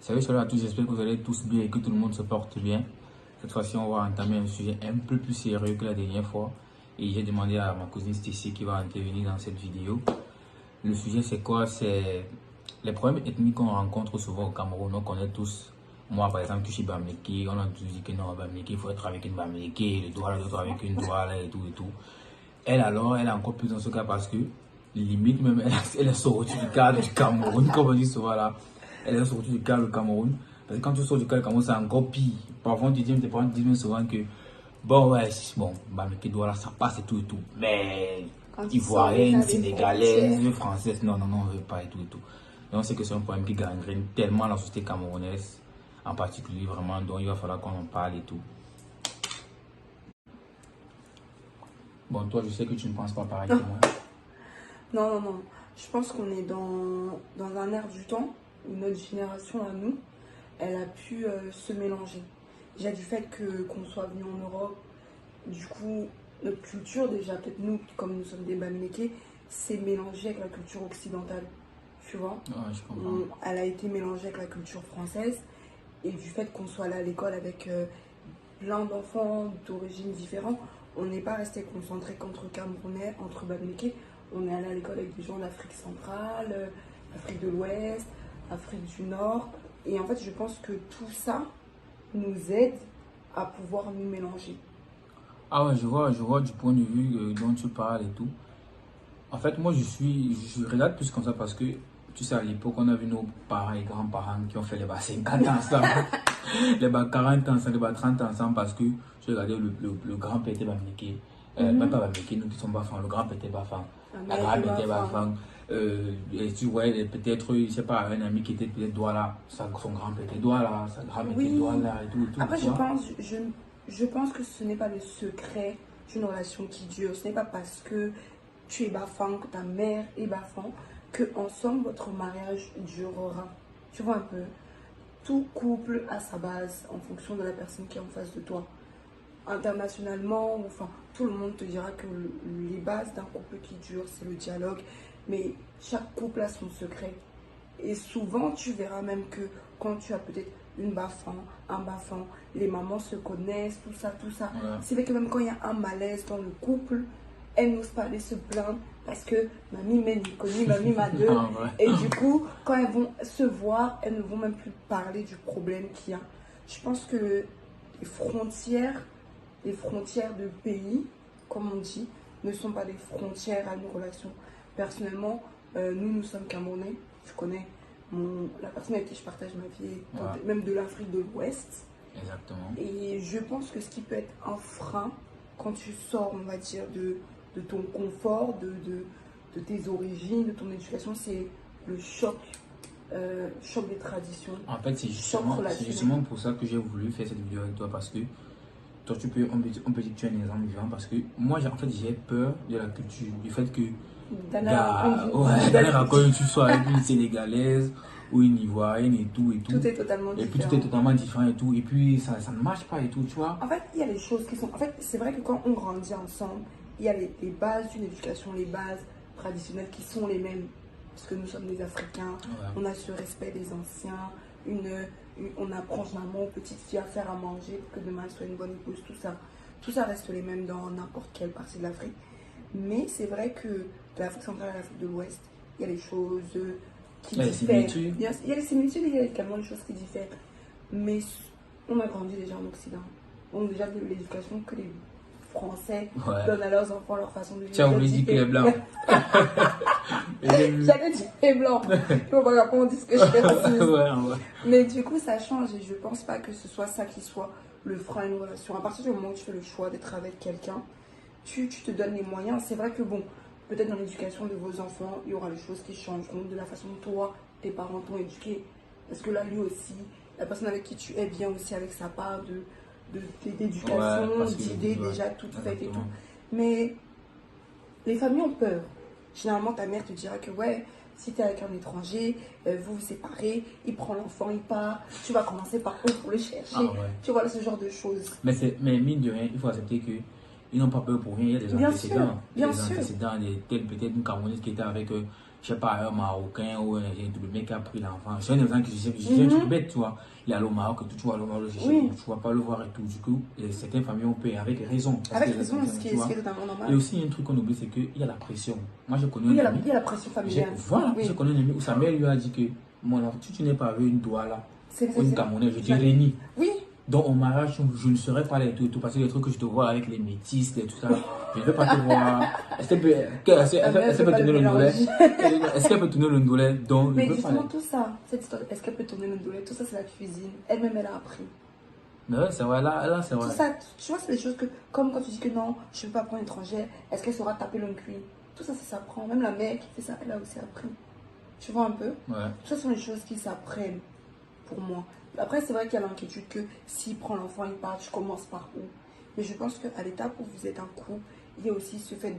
Salut à tous, j'espère que vous allez tous bien et que tout le monde se porte bien. Cette fois-ci, on va entamer un sujet un peu plus sérieux que la dernière fois. Et j'ai demandé à ma cousine Stécie qui va intervenir dans cette vidéo. Le sujet, c'est quoi? C'est les problèmes ethniques qu'on rencontre souvent au Cameroun. On connaît tous. Moi, par exemple, je suis Bamileke. On a tous dit que non, Bamileke, il faut être avec une Bamileke, le Douala, l'autre avec une Douala et tout et tout. Elle, alors, elle est encore plus dans ce cas parce que, limite, même, elle est sortie du cadre du Cameroun, comme on dit souvent là. Elle est sortie du cadre du Cameroun. Parce que quand tu sors du cadre du Cameroun, c'est encore pire. Parfois, tes parents disent même souvent que, bon, ouais, bon, Bamileke Douala, ça passe et tout et tout. Mais, ivoirienne, sénégalaise, française, non, non, non, on ne veut pas et tout et tout. Donc, c'est que c'est un problème qui gangrène tellement la société camerounaise, en particulier, vraiment, donc il va falloir qu'on en parle et tout. Bon, toi, je sais que tu ne penses pas pareil que moi. Non, non, non. Je pense qu'on est dans un air du temps où notre génération à nous, elle a pu se mélanger. Déjà du fait qu'on soit venu en Europe, du coup, notre culture, déjà peut-être nous, comme nous sommes des Bamileke, s'est mélangée avec la culture occidentale. Tu vois? Ouais, je comprends. Elle a été mélangée avec la culture française. Et du fait qu'on soit là à l'école avec plein d'enfants d'origines différentes, on n'est pas resté concentré qu'entre Camerounais, entre Bamileke. On est allé à l'école avec des gens d'Afrique centrale, Afrique de l'Ouest, Afrique du Nord. Et en fait, je pense que tout ça nous aide à pouvoir nous mélanger. Ah ouais, je vois du point de vue dont tu parles et tout. En fait, moi, je regarde plus comme ça parce que, tu sais, à l'époque, on a vu nos parents et grands-parents qui ont fait les bas 50 ans ensemble, les bas 40 ans ensemble, les bas 30 ans ensemble parce que, je regardais le grand-père était Bamileke. Même pas Bamileke, nous qui sommes Bafang, le grand-père était Bafang, la grand-mère était Bafang. Et tu voyais peut-être, je sais pas, un ami qui était peut-être Douala, son grand-père était Douala, sa grand-mère était Douala et tout. Et tout Après, je pense que ce n'est pas le secret d'une relation qui dure. Ce n'est pas parce que tu es Bafang, que ta mère est Bafang, que ensemble votre mariage durera. Tu vois un peu? Tout couple a sa base en fonction de la personne qui est en face de toi. Internationalement, enfin, tout le monde te dira que les bases d'un couple qui dure, c'est le dialogue. Mais chaque couple a son secret. Et souvent, tu verras même que quand tu as peut-être une bafan, un bafan, les mamans se connaissent, tout ça, tout ça. Ouais. C'est vrai que même quand il y a un malaise dans le couple, elles n'osent pas aller se plaindre parce que mamie m'a connu, mamie m'a deux. Ah ouais. Et du coup, quand elles vont se voir, elles ne vont même plus parler du problème qu'il y a. Je pense que les frontières de pays, comme on dit, ne sont pas des frontières à nos relations. Personnellement, nous sommes Camerounais. Je connais la personne avec qui je partage ma vie, même de l'Afrique de l'Ouest. Exactement. Et je pense que ce qui peut être un frein quand tu sors, on va dire, de ton confort, de tes origines, de ton éducation, c'est le choc des traditions. En fait, c'est justement pour ça que j'ai voulu faire cette vidéo avec toi parce que toi, on peut dire que tu es un exemple vivant parce que moi, en fait, j'ai peur de la culture, du fait que dans la rencontre, tu sois avec une Sénégalaise ou une Ivoirienne et tout et tout. Tout est totalement différent. Et puis tout est totalement différent et tout. Et puis ça ne marche pas et tout, tu vois. En fait, il y a des choses qui sont... En fait, c'est vrai que quand on grandit ensemble, il y a les bases d'une éducation, les bases traditionnelles qui sont les mêmes. Parce que nous sommes des Africains, on a ce respect des anciens, on apprend maman aux petites filles à faire à manger pour que demain elle soit une bonne épouse, tout ça. Tout ça reste les mêmes dans n'importe quelle partie de l'Afrique. Mais c'est vrai que de l'Afrique centrale à l'Afrique de l'Ouest, il y a des choses qui diffèrent. Il y a les similitudes et il y a également des choses qui diffèrent. Mais on a grandi déjà en Occident. On a déjà de l'éducation que les Français donnent à leurs enfants, leur façon de vivre. Tiens, on lui dit que les Blancs. J'allais dire les Blancs. Il faut pas qu'on dise que je fais racisme. Mais du coup, ça change et je pense pas que ce soit ça qui soit le frein à une relation. À partir du moment où tu fais le choix d'être avec quelqu'un, tu te donnes les moyens. C'est vrai que bon, peut-être dans l'éducation de vos enfants, il y aura des choses qui changeront de la façon dont toi, tes parents t'ont éduqué. Parce que là, lui aussi, la personne avec qui tu es vient aussi avec sa part d'éducation, d'idées déjà toutes faites et tout. Mais les familles ont peur. Généralement, ta mère te dira que ouais, si tu es avec un étranger, vous vous séparez, il prend l'enfant, il part, tu vas commencer par où pour le chercher. Tu vois, ce genre de choses. Mais mine de rien, il faut accepter que ils n'ont pas peur pour rien, il y a des antécédents. Bien sûr. Peut-être une Camerounaise qui était avec, je je sais pas, un Marocain ou un mec qui a pris l'enfant. C'est un exemple que j'ai un truc bête, tu vois. Il est allé au Maroc, tu vois, au Maroc, tu vas pas le voir et tout. Du coup, certaines familles ont payé avec raison. Avec raison, ce qui est totalement normal. Et aussi, il y a un truc qu'on oublie, c'est qu'il y a la pression. Moi, je connais il y a la pression familiale. Voilà, je connais un ami où sa mère lui a dit que mon enfant, si tu n'es pas avec une Douala ou une Camerounaise, je te réunis. Oui. Donc, au mariage, je ne serai pas là et tout, parce que les trucs que je te vois avec les métis et tout ça, je ne vais pas te voir. Est-ce qu'elle peut tourner le ndolé? Est-ce qu'elle peut tourner le ndolé? Mais justement, tout ça, cette histoire, est-ce qu'elle peut tourner le ndolé? Tout ça, c'est la cuisine. Elle-même, elle a appris. Mais ouais, c'est vrai, là, c'est vrai. Tout ça, tu vois, c'est des choses que, comme quand tu dis que non, je ne veux pas prendre une étrangère, est-ce qu'elle saura taper le cuit? Tout ça, ça s'apprend. Même la mère qui fait ça, elle a aussi appris. Tu vois un peu? Ouais. Tout ça sont des choses qui s'apprennent pour moi. Après, c'est vrai qu'il y a l'inquiétude que s'il prend l'enfant, il part, je commence par où? Mais je pense qu'à l'étape où vous êtes un couple, il y a aussi ce fait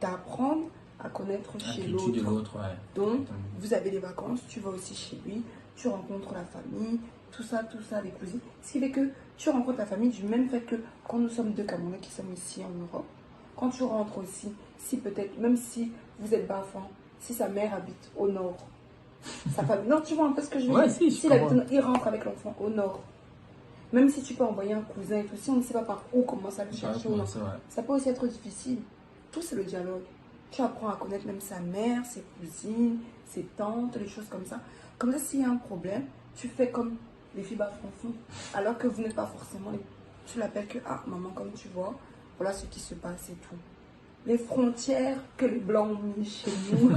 d'apprendre à connaître chez l'autre. Ouais. Donc, vous avez des vacances, tu vas aussi chez lui, tu rencontres la famille, tout ça, les cousines. Ce qui fait que tu rencontres la famille du même fait que quand nous sommes deux Camerounais qui sommes ici en Europe, quand tu rentres aussi, si peut-être, même si vous êtes Bafan, si sa mère habite au nord, sa famille. Non, tu vois un peu ce que je veux dire. Si, il rentre avec l'enfant au nord. Même si tu peux envoyer un cousin et tout, si on ne sait pas par où commencer à le chercher, ça peut aussi être difficile. Tout, c'est le dialogue. Tu apprends à connaître même sa mère, ses cousines, ses tantes, les choses comme ça. Comme ça, s'il y a un problème, tu fais comme les filles bafouffes. Alors que vous n'êtes pas forcément les... Tu l'appelles que, ah, maman, comme tu vois, voilà ce qui se passe et tout. Les frontières que les Blancs ont mis chez nous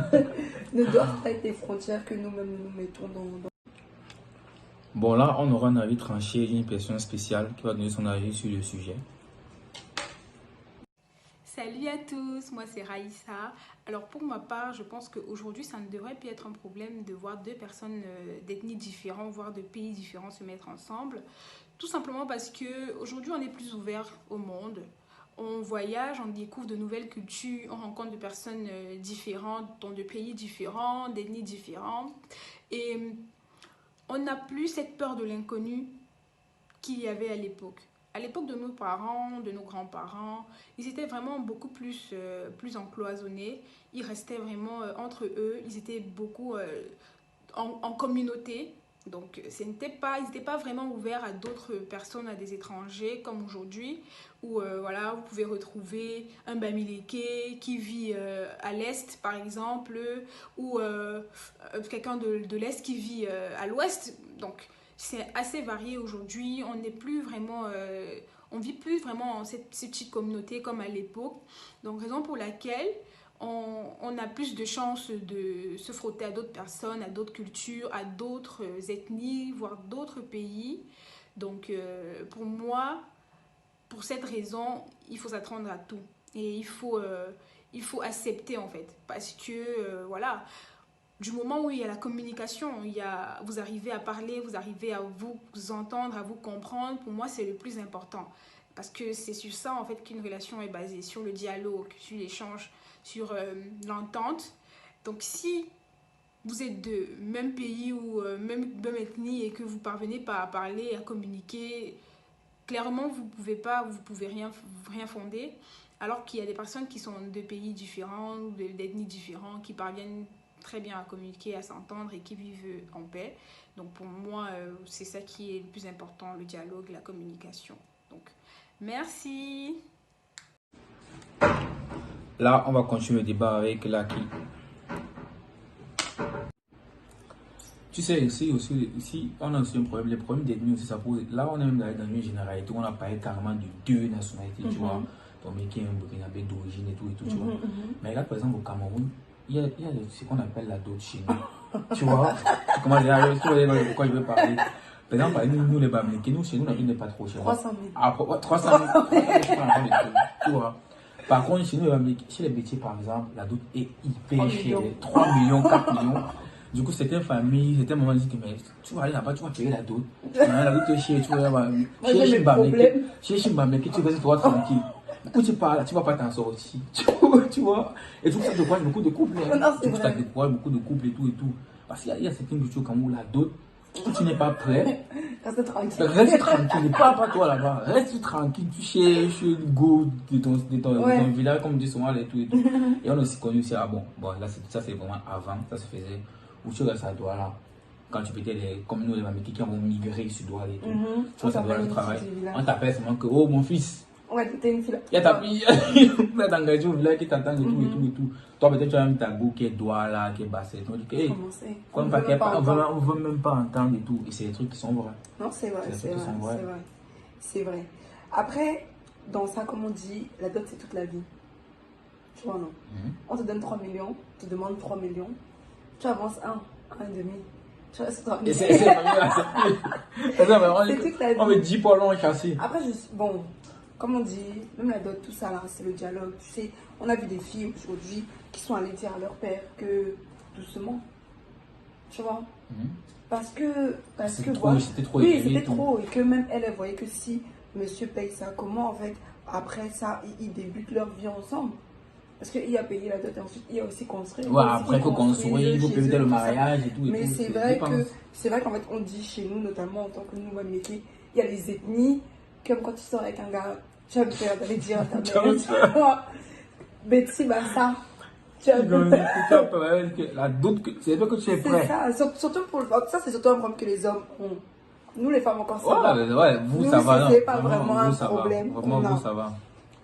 ne doivent pas être des frontières que nous-mêmes nous mettons dans... Bon, là, on aura un avis tranché d'une personne spéciale qui va donner son avis sur le sujet. Salut à tous, moi c'est Raïssa. Alors pour ma part, je pense qu'aujourd'hui, ça ne devrait plus être un problème de voir deux personnes d'ethnies différentes, voire de pays différents se mettre ensemble. Tout simplement parce qu'aujourd'hui, on est plus ouvert au monde. On voyage, on découvre de nouvelles cultures, on rencontre des personnes différentes, dans des pays différents, d'ethnies différentes. Et on n'a plus cette peur de l'inconnu qu'il y avait à l'époque. À l'époque de nos parents, de nos grands-parents, ils étaient vraiment beaucoup plus encloisonnés. Ils restaient vraiment entre eux. Ils étaient beaucoup en communauté. Donc, ils n'étaient pas vraiment ouverts à d'autres personnes, à des étrangers, comme aujourd'hui, où voilà, vous pouvez retrouver un Bamileke qui vit à l'Est, par exemple, ou quelqu'un de l'Est qui vit à l'Ouest. Donc, c'est assez varié aujourd'hui. On n'est plus vraiment... on vit plus vraiment ces petites communautés comme à l'époque. Donc, raison pour laquelle on a plus de chances de se frotter à d'autres personnes, à d'autres cultures, à d'autres ethnies, voire d'autres pays. Donc, pour moi, pour cette raison, il faut s'attendre à tout. Et il faut accepter, en fait. Parce que, voilà, du moment où il y a la communication, vous arrivez à parler, vous arrivez à vous entendre, à vous comprendre, pour moi, c'est le plus important. Parce que c'est sur ça, en fait, qu'une relation est basée, sur le dialogue, sur l'échange, sur l'entente. Donc, si vous êtes de même pays ou même ethnie et que vous ne parvenez pas à parler, à communiquer, clairement, vous pouvez rien fonder. Alors qu'il y a des personnes qui sont de pays différents, d'ethnies différentes, qui parviennent très bien à communiquer, à s'entendre et qui vivent en paix. Donc, pour moi, c'est ça qui est le plus important, le dialogue, la communication. Donc, merci. Là, on va continuer le débat avec Lucky. Tu sais, aussi, on a aussi un problème. Les problèmes d'ethnie aussi, ça pose. Là, on est même dans une généralité où on a parlé carrément de deux nationalités, tu vois. Ton mec qui est un Burkinabé d'origine et tout, tu vois. Mais regarde, par exemple, au Cameroun, il y a ce qu'on appelle la dot chez nous. Tu vois. Comment dire, de quoi je veux parler. Par exemple, nous les Bamileke, nous, chez nous, la dot n'est pas trop chère. 300 000. Ah, 300 000. Tu vois. Par contre, chez nous, chez les métiers, par exemple, la dot est hyper chère. 3 millions, 4 millions. Du coup, c'était une famille, c'était un moment où je dis que mais, tu vas aller là-bas, tu vas payer la dot. La dot est chère, tu vas là-bas. Chez Chimbameke, tu vas être tranquille. Où tu parles, tu vas pas t'en sortir. Tu vois. Et tout ça décourage beaucoup de couples. Ça décourage beaucoup de couples et tout. Parce qu'il y a certaines cultures comme où la dot, si tu n'es pas prêt, Reste tranquille. Reste tranquille, parle pas toi là-bas. Reste tranquille, tu cherches le go de ton village, comme dit souvent, et tout et tout. Et on a aussi connu aussi, là, ça c'est vraiment avant, ça se faisait, où tu restes à Douala. Quand tu pétais comme nous les Mamékis qui vont migrer sur Douala et tout. Tu restes à Douala, tu travailles. On t'appelle seulement que, oh mon fils. Ouais, t'es une fille. Il y a ta fille, il a engagé au village qui t'attend et tout et tout et tout. Toi peut-être tu as même ta go qui est Douala, qui est Bassé. Tu dis que, hey, on veut même pas entendre et tout. Et c'est des trucs qui sont vrais. Non, c'est vrai, c'est vrai. Après, dans ça, comme on dit, la dot c'est toute la vie. Tu vois, non? On te donne 3 millions, tu demandes 3 millions, tu avances 1,5. Tu restes 3 millions. C'est toute la vie. On me dit pas long cassé. Après, bon, comme on dit, même la dot, tout ça là, c'est le dialogue. Tu sais, on a vu des filles aujourd'hui qui sont allées dire à leur père que doucement. Tu vois? Parce que voilà. C'était trop. Oui, c'était trop. Et que même elle voyait que si monsieur paye ça, comment en fait, après ça, ils débutent leur vie ensemble. Parce qu'il a payé la dot et ensuite il a aussi construit. Ouais, après il faut construire, il faut payer le mariage et tout. Mais c'est vrai qu'en fait, on dit chez nous, notamment en tant que nous, Mamékis, il y a les ethnies, comme quand tu sors avec un gars, tu vas me faire d'aller dire à ta mère, Betty, bah ça. La doute, c'est pas que tu es prêt. C'est ça, surtout pour ça, c'est surtout un problème que les hommes ont. Nous, les femmes, encore ça va. Ouais, vous, ça va. C'est pas vraiment un problème. Vraiment, vous, ça va.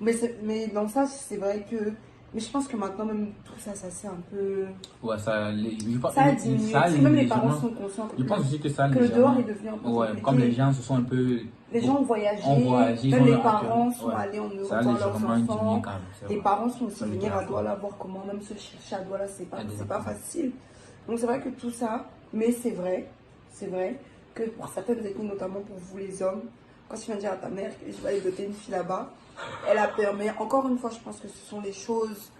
Mais dans ça, c'est vrai que. Mais je pense que maintenant, même tout ça, ça c'est un peu. Ouais, ça a diminué. Même les parents sont conscients. Je pense aussi que ça. Que le dehors est devenu un peu. Ouais, comme les gens se sont un peu. Les gens ont voyagé. Même les parents sont allés en Europe voir leurs enfants. Les parents sont aussi venus à Douala voir comment même se chercher à Douala, c'est pas facile. Donc c'est vrai que tout ça, mais c'est vrai que pour certaines ethnies, notamment pour vous les hommes, quand tu viens dire à ta mère que je vais aller doter une fille là-bas, elle a permis, encore une fois, je pense que ce sont les choses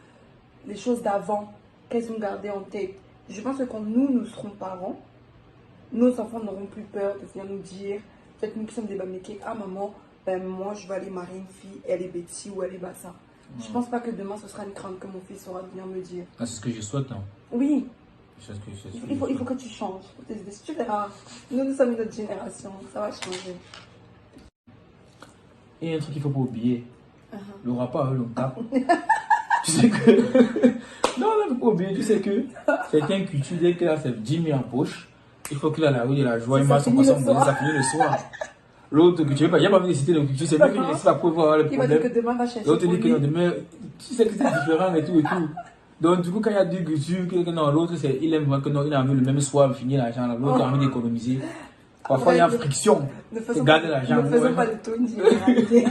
d'avant qu'elles ont gardées en tête. Je pense que quand nous serons parents, nos enfants n'auront plus peur de venir nous dire, peut-être nous qui sommes des Mamékis, ah maman, moi je vais aller marier une fille, elle est Betty ou elle est Bassa. Je pense pas que demain ce sera une crainte que mon fils saura venir me dire. C'est ce que je souhaite. Hein. Oui. Il faut que tu changes. Tu verras. Nous sommes une autre génération. Ça va changer. Et un truc qu'il ne faut pas oublier. Le rapport le cap. Tu sais que. Non, il ne faut pas oublier. Tu sais que certaines cultures, dès qu'il a ses 10 000 en poche, il faut qu'il a la rue de la joie. Il m'a son poisson, ça finit le soir. L'autre que tu veux pas, il n'y a pas envie de citer le culture. C'est mieux que ça pour voir le problème. Il va dire que demain va chercher. L'autre dit que non, demain. Tu sais que c'est différent et tout et tout. Donc, du coup, quand il y a deux cultures, l'autre, il aime voir que non, il a envie le même soir de finir l'argent, l'autre a envie d'économiser. Parfois, il y a friction. Garder l'argent. Ne faisons pas de tout une généralité.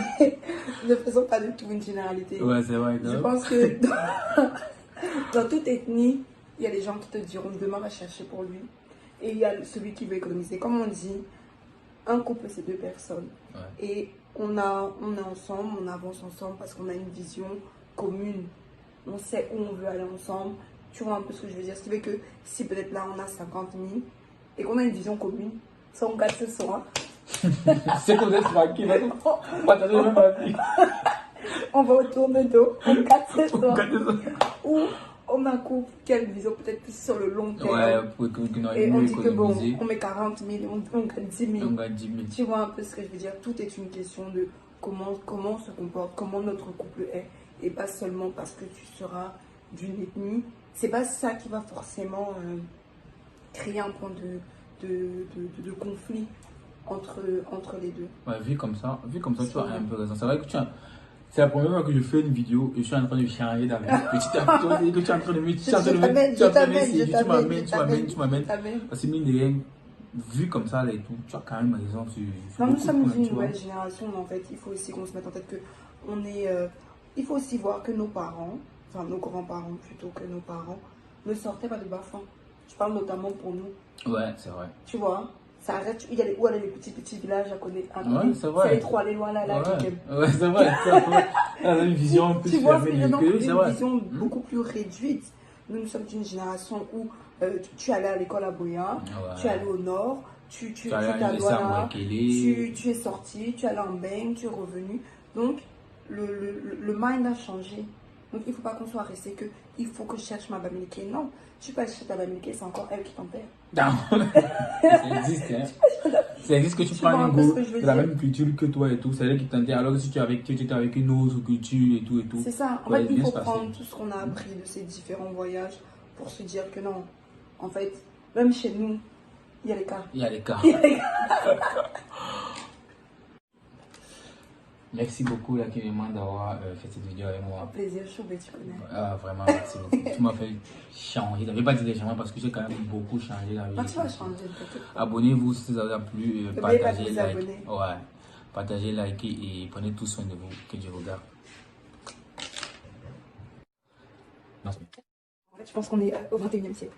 Ne faisons pas de tout une généralité. Ouais, c'est vrai. Je pense que dans toute ethnie, il y a des gens qui te diront demain va chercher pour lui. Et il y a celui qui veut économiser. Comme on dit, un couple, c'est 2 personnes. Ouais. Et on est ensemble, on avance ensemble parce qu'on a une vision commune. On sait où on veut aller ensemble. Tu vois un peu ce que je veux dire. Ce qui fait que si peut-être là on a 50 000 et qu'on a une vision commune, ça on gagne ce soir. C'est qu'on est tranquille. On va autour de dos, on gagne ce soir. Ou on a un couple qui a une vision peut-être plus sur le long terme. Ouais, et on dit que bon, on met 40 000, on gagne 10 000. On gagne 10 000. Tu vois un peu ce que je veux dire. Tout est une question de comment on se comporte, comment notre couple est. Et pas seulement parce que tu seras d'une ethnie. C'est pas ça qui va forcément créer un point de conflit entre les deux. Ouais, vu comme ça, tu as un peu raison. C'est vrai que c'est la première fois que je fais une vidéo et je suis en train de changer d'avis. Petit à petit, que tu es en train de me tu m'amènes. Parce que mine de rien, vu comme ça et tout, tu as quand même raison. Non, nous sommes une nouvelle génération, mais en fait, il faut aussi qu'on se mette en tête que on est. Il faut aussi voir que nos parents, enfin nos grands-parents plutôt que nos parents, ne sortaient pas de bas-fonds. Je parle notamment pour nous. Ouais, c'est vrai. Tu vois, ça arrête. Il y a les petits villages à connaître. Ouais, c'est vrai. C'est les 3 les lois là. Ouais, c'est vrai. On a une vision plus fermée que une vision beaucoup plus réduite. Nous sommes d'une génération où tu allais à l'école à Boya, tu allais au nord, tu allais à Douala, tu es sorti, tu allais en bain, tu es revenu. Donc, le mind a changé. Donc, il ne faut pas qu'on soit resté que il faut que je cherche ma Bamileke. Non, tu peux aller chercher ta Bamileke, c'est encore elle qui t'en perd. Non, ça existe. Hein. Ça existe que tu Tu prends vois un un peu ce goût que je veux de la dire. même culture que toi et tout. C'est elle qui t'intéresse. Alors que si tu es avec, tu étais avec une autre culture et tout et tout. C'est ça. En Ça va fait, il bien faut se passer. prendre tout ce qu'on a appris de ces différents voyages pour se dire que non. En fait, même chez nous, il y a les cas. Il y a les cas. Il y a les cas. Merci beaucoup, là, Clément, d'avoir fait cette vidéo avec moi. Plaisir, Choubé, tu connais. Ah, vraiment, merci beaucoup. Tu m'as fait changer. Je ne vais pas dire des changements parce que j'ai quand même beaucoup changé la vie. Quand tu vas changer, peut-être. Abonnez-vous si ça vous a plu. N'oubliez pas de Partagez, vous like. abonner. Ouais. Partagez, likez et prenez tout soin de vous. Que Dieu vous garde. Non, En fait, je pense qu'on est au 21e siècle.